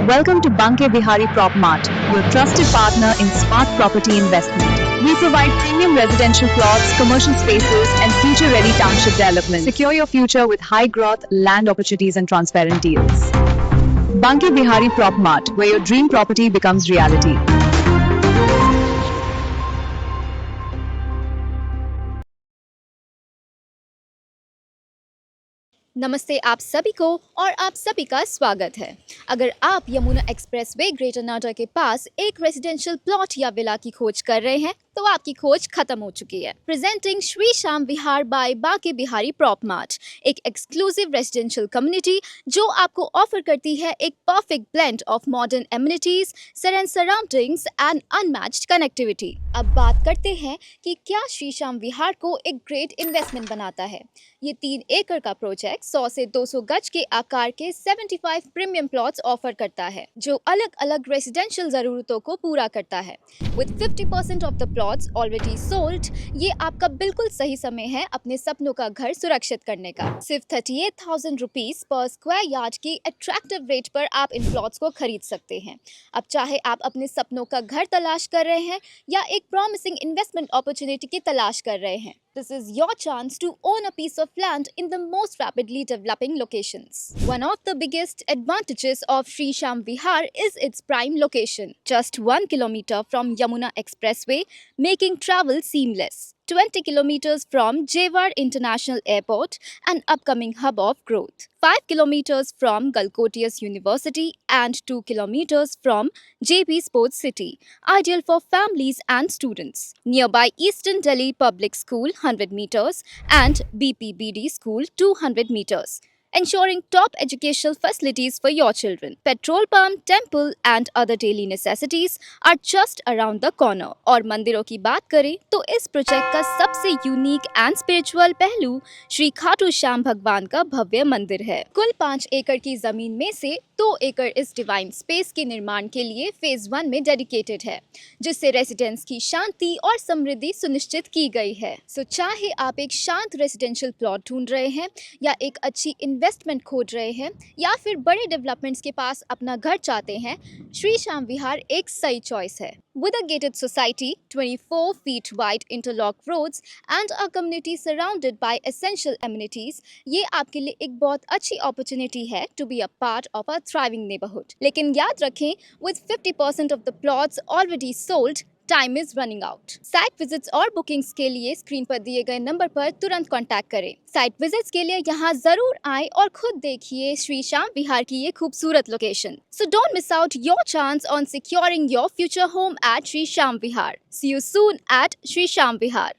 Welcome to Banke Bihari Prop Mart, your trusted partner in smart property investment. We provide premium residential plots, commercial spaces, and future-ready township development. Secure your future with high-growth land opportunities and transparent deals. Banke Bihari Prop Mart, where your dream property becomes reality. नमस्ते आप सभी को और आप सभी का स्वागत है। अगर आप यमुना एक्सप्रेसवे ग्रेटर नोएडा के पास एक रेजिडेंशियल प्लॉट या विला की खोज कर रहे हैं तो आपकी खोज खत्म हो चुकी है। Presenting Shri Shyam Vihar by Banke Bihari prop mart, एक एक्सक्लूसिव रेजिडेंशियल कम्युनिटी जो आपको ऑफर करती है एक perfect blend of modern amenities, serene surroundings and unmatched connectivity. अब बात करते हैं कि क्या श्री श्याम विहार को एक ग्रेट इन्वेस्टमेंट बनाता है। ये 3 एकड़ का प्रोजेक्ट 100 से 200 गज के आकार के 75 प्रीमियम प्लॉट्स ऑफर करता है जो अलग अलग रेजिडेंशियल जरूरतों को पूरा करता है। With 50% of the plots already sold, ये आपका बिल्कुल सही समय है अपने सपनों का घर सुरक्षित करने का। सिर्फ 38,000 रुपीज पर स्क्वायर यार्ड की अट्रैक्टिव रेट पर आप इन प्लॉट्स को खरीद सकते हैं। अब चाहे आप अपने सपनों का घर तलाश कर रहे हैं या एक प्रॉमिसिंग इन्वेस्टमेंट अपॉर्चुनिटी की तलाश कर रहे हैं, this is your chance to own a piece of land in the most rapidly developing locations. One of the biggest advantages of Sri Sham Vihar is its prime location, just 1 kilometer from Yamuna Expressway, making travel seamless. 20 kilometers from Jewar International Airport, an upcoming hub of growth. 5 kilometers from Galcotius University and 2 kilometers from JP Sports City, ideal for families and students. Nearby Eastern Delhi Public School 100 meters and BPBD School 200 meters. Ensuring top educational facilities for your children. Petrol pump, temple and other daily necessities are just around the corner. और मंदिरों की बात करें तो इस project का सबसे unique and spiritual पहलू श्री खाटू श्याम भगवान का भव्य मंदिर है। कुल 5 एकड़ की जमीन में से 2 एकड़ इस डिवाइन स्पेस के निर्माण के लिए फेज 1 में डेडिकेटेड है, जिससे रेजिडेंट्स की शांति और समृद्धि सुनिश्चित की गई है। सो चाहे आप एक शांत रेजिडेंशियल प्लॉट ढूंढ रहे हैं या एक अच्छी इन्वेस्टमेंट खोज रहे हैं या फिर बड़े डेवलपमेंट्स के पास अपना घर चाहते हैं, श्री श्याम विहार एक सही चॉइस है। With a gated society, 24 feet wide interlock roads and a community surrounded by essential amenities, ये आपके लिए एक बहुत अच्छी अपॉर्चुनिटी है to be a part of a thriving neighborhood. लेकिन याद रखें, with 50% of the plots already sold, time is running out. Site visits और बुकिंग्स के लिए स्क्रीन पर दिए गए नंबर पर तुरंत कांटेक्ट करें। साइट विजिट्स के लिए यहाँ जरूर आए और खुद देखिए श्री श्याम विहार की ये खूबसूरत location. So don't miss out your chance on securing your future home at Shri Shyam Vihar. See you soon at Shri Shyam Vihar.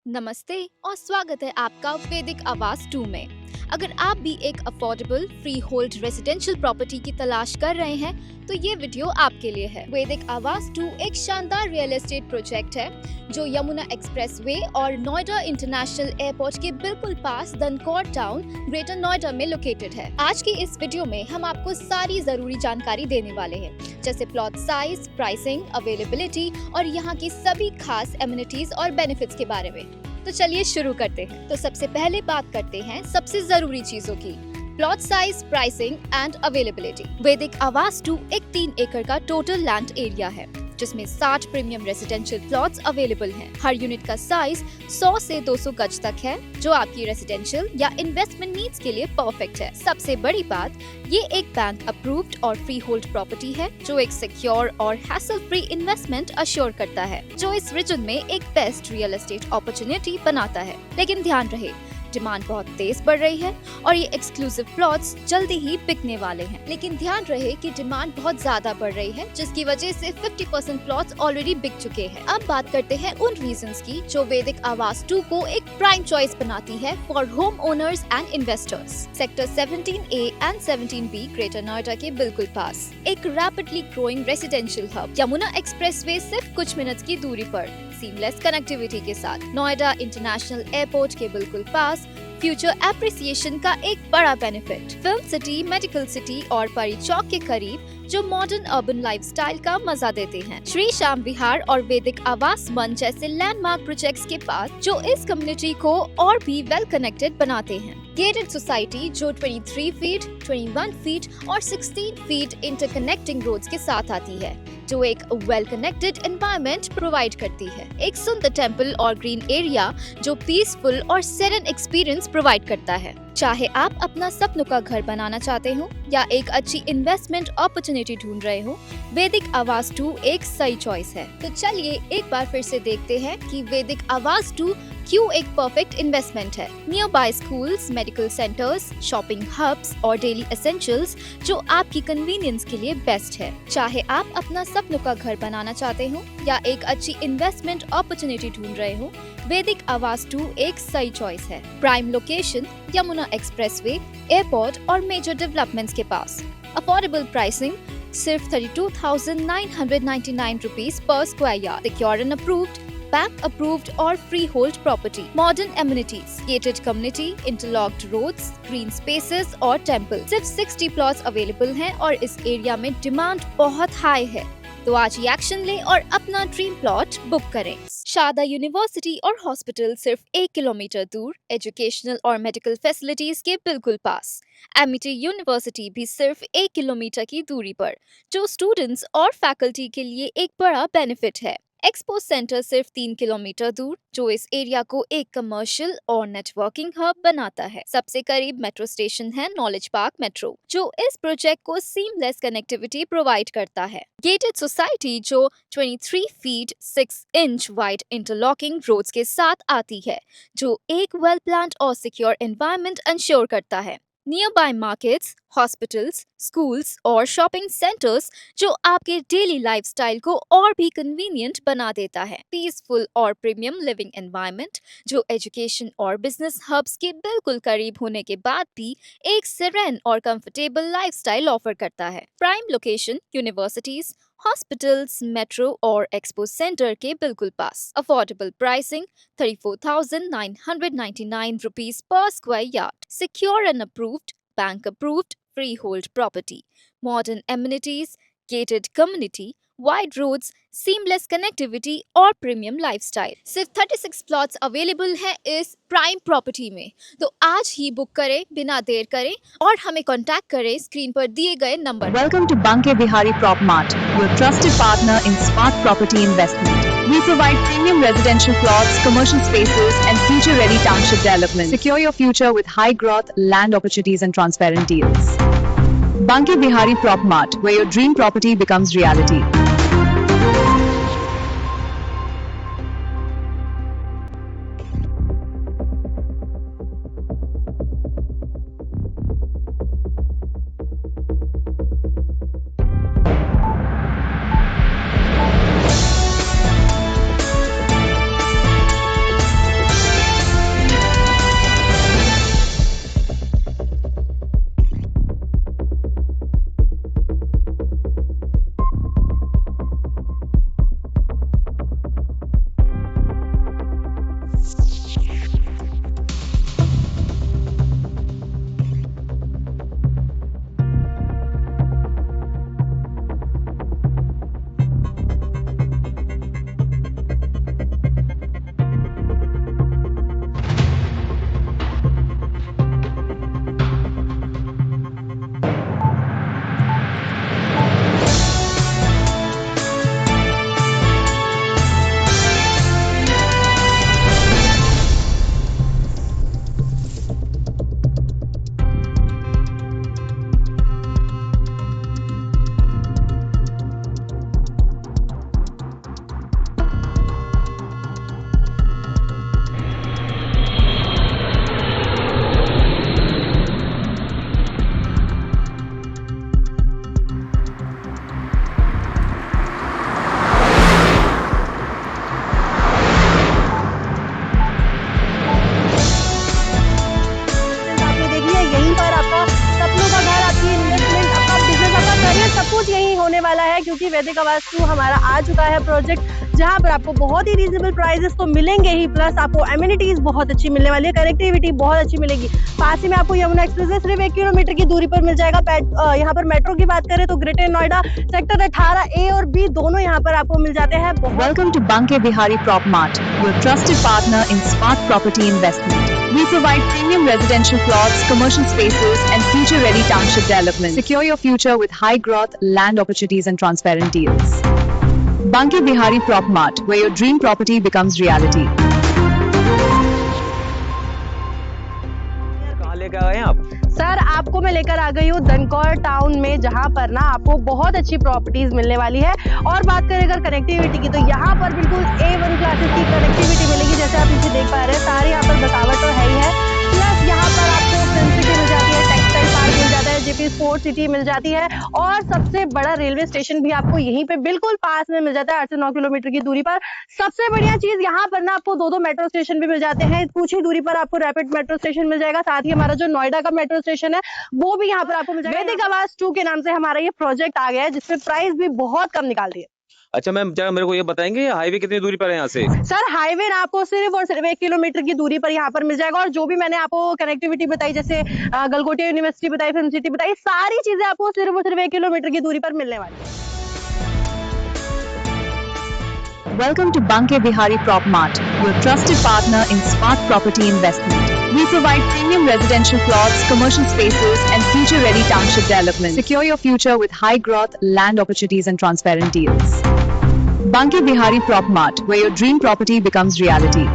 नमस्ते और स्वागत है आपका वैदिक आवास 2 में। अगर आप भी एक affordable free hold residential property की तलाश कर रहे हैं तो ये वीडियो आपके लिए है। वैदिक आवास 2 एक शानदार रियल एस्टेट प्रोजेक्ट है जो यमुना एक्सप्रेसवे और नोएडा इंटरनेशनल एयरपोर्ट के बिल्कुल पास दनकौर टाउन ग्रेटर नोएडा में लोकेटेड है। आज की इस वीडियो में हम आपको सारी जरूरी जानकारी देने वाले हैं, जैसे प्लॉट साइज, प्राइसिंग, अवेलेबिलिटी और यहाँ की सभी खास एमिनिटीज और बेनिफिट्स के बारे में। तो चलिए शुरू करते हैं। तो सबसे पहले बात करते हैं सबसे जरूरी चीजों की, plot size, pricing and availability. वैदिक आवास 2 एक 3 एकड़ का टोटल लैंड एरिया है जिसमें 60 प्रीमियम रेजिडेंशियल प्लॉट्स अवेलेबल हैं। हर यूनिट का साइज 100 से 200 गज तक है जो आपकी रेजिडेंशियल या इन्वेस्टमेंट नीड्स के लिए परफेक्ट है। सबसे बड़ी बात, ये एक बैंक अप्रूव्ड और फ्री होल्ड प्रॉपर्टी है जो एक सिक्योर और हैसल फ्री इन्वेस्टमेंट अश्योर करता है, जो इस रीजन में एक बेस्ट रियल एस्टेट अपॉर्चुनिटी बनाता है। लेकिन ध्यान रहे, डिमांड बहुत तेज बढ़ रही है और ये एक्सक्लूसिव प्लॉट्स जल्दी ही बिकने वाले हैं। लेकिन ध्यान रहे कि डिमांड बहुत ज्यादा बढ़ रही है जिसकी वजह से 50% प्लॉट्स ऑलरेडी बिक चुके हैं। अब बात करते हैं उन रीजंस की जो वैदिक आवास 2 को एक प्राइम चॉइस बनाती है for home owners and investors. Sector 17A and 17B greater Noida के बिल्कुल पास एक rapidly growing residential hub, Yamuna expressway सिर्फ कुछ मिनट्स की दूरी पर, सीमलेस कनेक्टिविटी के साथ, नोएडा इंटरनेशनल एयरपोर्ट के बिल्कुल पास, फ्यूचर एप्रिसिएशन का एक बड़ा benefit. Film city, medical city और परी चौक के करीब जो मॉडर्न अर्बन लाइफस्टाइल का मजा देते हैं। श्री श्याम विहार और वैदिक आवास मंच जैसे लैंडमार्क प्रोजेक्ट्स के पास जो इस कम्युनिटी को और भी वेल कनेक्टेड बनाते हैं। गेटेड सोसाइटी जो 23 फीट, 21 फीट और 16 फीट इंटरकनेक्टिंग रोड्स के साथ आती है, जो एक वेल कनेक्टेड एनवायरनमेंट प्रोवाइड करती है। एक सुंदर टेम्पल और ग्रीन एरिया जो पीसफुल और सेरेन एक्सपीरियंस प्रोवाइड करता है। चाहे आप अपना सपनों का घर बनाना चाहते हो या एक अच्छी इन्वेस्टमेंट अपॉर्चुनिटी ढूंढ रहे हो, वैदिक आवास 2 एक सही चॉइस है। तो चलिए एक बार फिर से देखते हैं कि वैदिक आवास 2 क्यों एक परफेक्ट इन्वेस्टमेंट है। Near by schools, medical centers, shopping hubs और डेली एसेंशियल्स जो आपकी कन्वीनियंस के लिए बेस्ट है। चाहे आप अपना सपनों का घर बनाना चाहते हो या एक अच्छी इन्वेस्टमेंट अपॉर्चुनिटी ढूंढ रहे हो, वैदिक आवास 2 एक सही चॉइस है। Prime location, Yamuna expressway, airport और मेजर डेवलपमेंट्स के पास। अफोर्डेबल प्राइसिंग सिर्फ 32,999 रुपीज पर square yard. Secure and approved, bank approved और freehold property. Modern amenities, gated community, interlocked roads, green spaces और टेम्पल। सिर्फ 60 प्लॉट्स अवेलेबल हैं और इस एरिया में डिमांड बहुत हाई है। तो आज ही एक्शन लें और अपना ड्रीम प्लॉट बुक करें। शारदा यूनिवर्सिटी और हॉस्पिटल सिर्फ 1 किलोमीटर दूर, एजुकेशनल और मेडिकल फैसिलिटीज के बिल्कुल पास। एमिटी यूनिवर्सिटी भी सिर्फ 1 किलोमीटर की दूरी पर, जो स्टूडेंट्स और फैकल्टी के लिए एक बड़ा बेनिफिट है। एक्सपो सेंटर सिर्फ 3 किलोमीटर दूर, जो इस एरिया को एक कमर्शियल और नेटवर्किंग हब बनाता है। सबसे करीब मेट्रो स्टेशन है नॉलेज पार्क मेट्रो, जो इस प्रोजेक्ट को सीमलेस कनेक्टिविटी प्रोवाइड करता है। गेटेड सोसाइटी जो 23 feet 6 inch wide interlocking roads के साथ आती है, जो एक वेल प्लान्ड और सिक्योर एनवायरनमेंट इंश्योर करता है। Near by markets, hospitals, schools और शॉपिंग सेंटर्स जो आपके डेली लाइफस्टाइल को और भी कन्वीनियंट बना देता है। पीसफुल और प्रीमियम लिविंग एनवायरनमेंट जो एजुकेशन और बिजनेस हब्स के बिल्कुल करीब होने के बाद भी एक सेरेन और कंफर्टेबल लाइफस्टाइल ऑफर करता है। Prime location, universities, hospitals, metro और एक्सपो सेंटर के बिल्कुल पास। अफोर्डेबल प्राइसिंग 34,999 रुपीज पर square yard. Secure and approved, bank approved, freehold property, modern amenities, gated community, wide roads, seamless connectivity और premium lifestyle। सिर्फ 36 plots available हैं इस prime property में। तो आज ही बुक करें, बिना देर करें और हमें कांटेक्ट करें स्क्रीन पर दिए गए number. Welcome to Banke Bihari Prop Mart, your trusted partner in smart property investment. We provide premium residential plots, commercial spaces, and future-ready township development. Secure your future with high growth, land opportunities, and transparent deals. Banke Bihari Prop Mart, where your dream property becomes reality. सब कुछ यही होने वाला है, क्योंकि वैदिक आवास 2 हमारा आ चुका है प्रोजेक्ट जहाँ पर आपको बहुत ही रीजनेबल प्राइसेस तो मिलेंगे ही, प्लस आपको एमिनिटीज बहुत अच्छी मिलने वाली है, कनेक्टिविटी बहुत अच्छी मिलेगी। पास ही में आपको यमुना एक्सप्रेस वे सिर्फ 1 किलोमीटर की दूरी पर मिल जाएगा। यहाँ पर मेट्रो की बात करें तो ग्रेटर नोएडा सेक्टर 18A और B दोनों यहाँ पर आपको मिल जाते हैं। Welcome to Banke Bihari Prop Mart, your trusted partner in smart property investment. We provide premium residential plots, commercial spaces, and future-ready township development. Secure your future with high-growth land opportunities and transparent deals. Banke Bihari Prop Mart, where your dream property becomes reality. कहाँ लेकर आए हैं आप? Sir आपको मैं लेकर आ गई हूँ दनकौर टाउन में, जहाँ पर ना आपको बहुत अच्छी प्रॉपर्टीज मिलने वाली है। और बात करें अगर कनेक्टिविटी की, तो यहाँ पर बिल्कुल A1 क्लासेस की कनेक्टिविटी मिलेगी। जैसे आप नीचे देख पा रहे हैं, सारी यहाँ पर बसावट तो है ही है, प्लस यहाँ पर आपको फिल्म सिटी मिल जाती है, टेक्सटाइल पार्क मिल जाता है, जेपी स्पोर्ट सिटी मिल जाती है, और सबसे बड़ा रेलवे स्टेशन भी आपको यहीं पे बिल्कुल पास में मिल जाता है, 8 से 9 किलोमीटर की दूरी पर। सबसे बढ़िया चीज यहाँ पर ना आपको 2 मेट्रो स्टेशन भी मिल जाते हैं। कुछ ही दूरी पर आपको रैपिड मेट्रो स्टेशन मिल जाएगा, साथ ही हमारा जो नोएडा का मेट्रो स्टेशन है वो भी यहाँ पर आपको मिल जाएगा। वैदिक आवास 2 के नाम से हमारा ये प्रोजेक्ट आ गया है, जिसमें प्राइस भी बहुत कम निकालती है। अच्छा मैम, जरा मेरे को ये बताएंगे हाईवे कितनी दूरी पर है यहाँ से? सर हाईवे ना आपको सिर्फ और सिर्फ 1 किलोमीटर की दूरी पर यहाँ पर मिल जाएगा। और जो भी मैंने आपको कनेक्टिविटी बताई, जैसे गलगोटिया यूनिवर्सिटी बताई, फिल्म सिटी बताई, सारी चीजें आपको सिर्फ और सिर्फ 1 किलोमीटर की दूरी पर मिलने वाली है। Welcome to Banke Bihari Prop Mart, your trusted partner in smart property investment. We provide premium residential plots, commercial spaces, and future-ready township development. Secure your future with high-growth land opportunities and transparent deals. Banke Bihari Prop Mart, where your dream property becomes reality.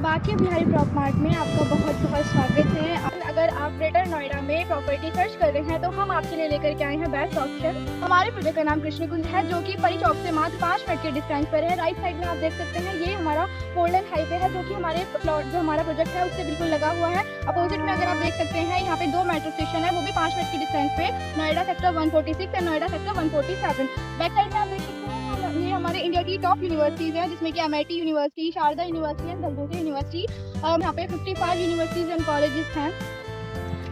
Banke Bihari prop mart में आपका बहुत बहुत स्वागत है। अगर आप greater Noida में property search कर रहे हैं तो हम आपके लिए लेकर के आए हैं बेस्ट ऑप्शन। हमारे प्रोजेक्ट का नाम कृष्ण कुंज है, जो कि परी चौक से मात्र 5 मिनट के डिस्टेंस पर है। राइट साइड में आप देख सकते हैं, ये हमारा 4 लेन हाईवे है, जो कि हमारे प्लॉट जो हमारा प्रोजेक्ट है उससे बिल्कुल लगा हुआ है। अपोजिट में अगर आप देख सकते हैं, यहाँ पे 2 मेट्रो स्टेशन है, वो भी 5 मिनट की डिस्टेंस पे, नोएडा सेक्टर 146 और नोएडा सेक्टर 147। बैक साइड में आप देख सकते हैं, ये हमारे इंडिया की टॉप यूनिवर्सिटीज है, जिसमें कि MIT university, Sharda university and Galgotia university. यहाँ पे 55 यूनिवर्सिटीज एंड कॉलेजेस हैं।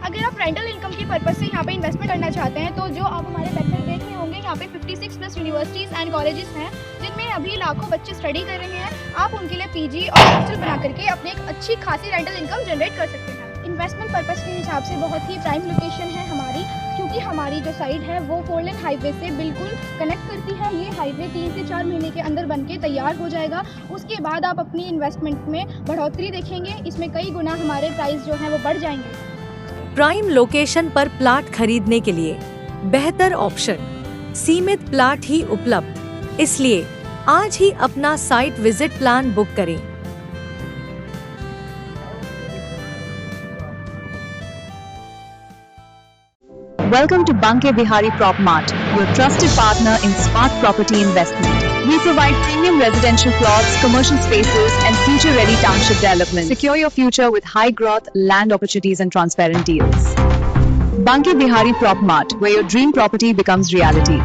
अगर आप रेंटल इनकम की पर्पज से यहाँ पे इन्वेस्टमेंट करना चाहते हैं, तो जो आप हमारे वेबसाइट देख रहे होंगे, यहाँ पे 56+ यूनिवर्सिटीज एंड कॉलेजेस हैं, जिनमें अभी लाखों बच्चे स्टडी कर रहे हैं। आप उनके लिए PG और हॉस्टल बना करके अपने एक अच्छी खासी रेंटल इनकम जनरेट कर सकते हैं। इन्वेस्टमेंट पर्पज के हिसाब से बहुत ही प्राइम लोकेशन है हमारी, क्योंकि हमारी जो साइट है वो 4 लेन हाईवे से बिल्कुल कनेक्ट करती है। ये हाईवे 3 से 4 महीने के अंदर बनके तैयार हो जाएगा। उसके बाद आप अपनी इन्वेस्टमेंट में बढ़ोतरी देखेंगे, इसमें कई गुना हमारे प्राइस जो है वो बढ़ जाएंगे। प्राइम लोकेशन पर प्लाट खरीदने के लिए बेहतर ऑप्शन, सीमित प्लाट ही उपलब्ध, इसलिए आज ही अपना साइट विजिट प्लान बुक करें। Welcome to Banke Bihari Prop Mart, your trusted partner in smart property investment. We provide premium residential plots, commercial spaces, and future-ready township development. Secure your future with high-growth land opportunities and transparent deals. Banke Bihari Prop Mart, where your dream property becomes reality.